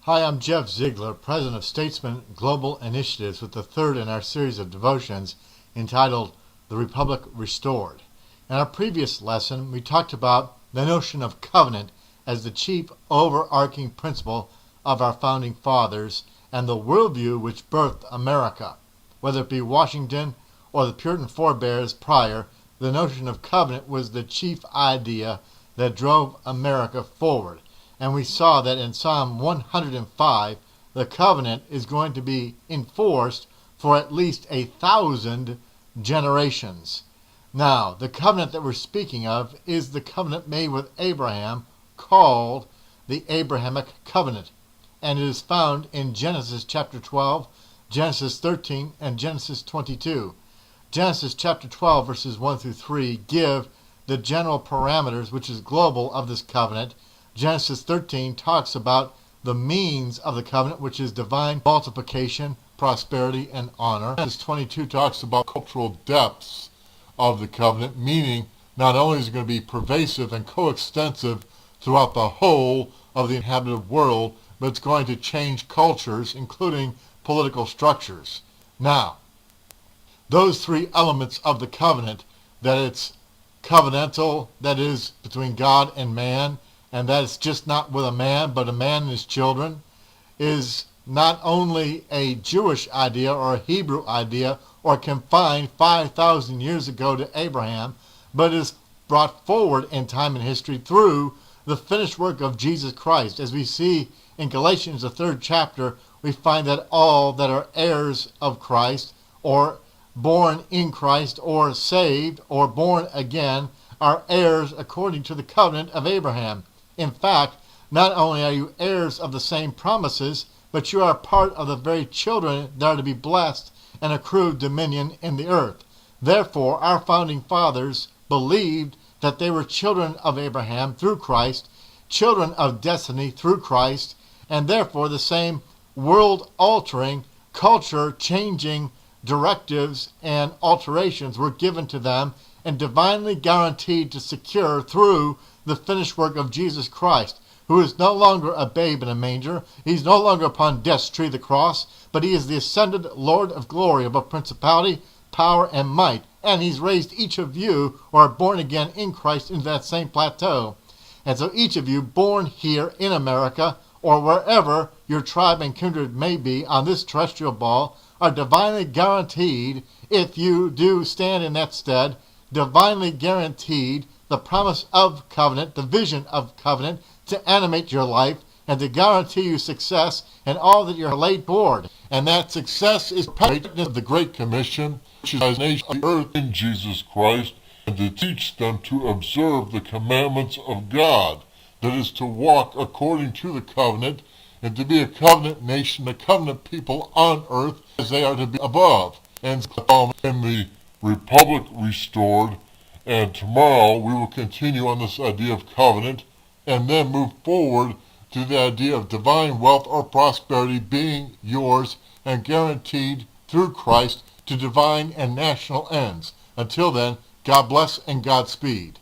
Hi, I'm Jeff Ziegler, President of Statesman Global Initiatives, with the third in our series of devotions entitled The Republic Restored. In our previous lesson, we talked about the notion of covenant as the chief overarching principle of our founding fathers and the worldview which birthed America. Whether it be Washington or the Puritan forebears prior, the notion of covenant was the chief idea that drove America forward. And we saw that in Psalm 105, the covenant is going to be enforced for at least 1,000 generations. Now, the covenant that we're speaking of is the covenant made with Abraham, called the Abrahamic covenant. And it is found in Genesis chapter 12, Genesis 13, and Genesis 22. Genesis chapter 12, verses 1 through 3 give the general parameters, which is global, of this covenant. Genesis 13 talks about the means of the covenant, which is divine multiplication, prosperity, and honor. Genesis 22 talks about cultural depths of the covenant, meaning not only is it going to be pervasive and coextensive throughout the whole of the inhabited world, but it's going to change cultures, including political structures. Now, those three elements of the covenant, that it's covenantal, that is between God and man, and that it's just not with a man, but a man and his children, is not only a Jewish idea or a Hebrew idea or confined 5,000 years ago to Abraham, but is brought forward in time and history through the finished work of Jesus Christ. As we see in Galatians, the 3rd chapter, we find that all that are heirs of Christ, or born in Christ, or saved, or born again, are heirs according to the covenant of Abraham. In fact, not only are you heirs of the same promises, but you are part of the very children that are to be blessed and accrue dominion in the earth. Therefore, our founding fathers believed that they were children of Abraham through Christ, children of destiny through Christ, and therefore the same world-altering, culture-changing directives and alterations were given to them and divinely guaranteed to secure through the finished work of Jesus Christ, who is no longer a babe in a manger. He's no longer upon death's tree, the cross, but he is the ascended Lord of glory, above principality, power, and might. And he's raised each of you who are born again in Christ into that same plateau. And so each of you born here in America, or wherever your tribe and kindred may be on this terrestrial ball, are divinely guaranteed, if you do stand in that stead, divinely guaranteed the promise of covenant, the vision of covenant, to animate your life and to guarantee you success in all that you're laid forward. And that success is part of the Great Commission, which is a nation of the earth in Jesus Christ, and to teach them to observe the commandments of God, that is, to walk according to the covenant, and to be a covenant nation, a covenant people on earth, as they are to be above. And in the Republic Restored, and tomorrow we will continue on this idea of covenant, and then move forward to the idea of divine wealth or prosperity being yours and guaranteed through Christ to divine and national ends. Until then, God bless and Godspeed.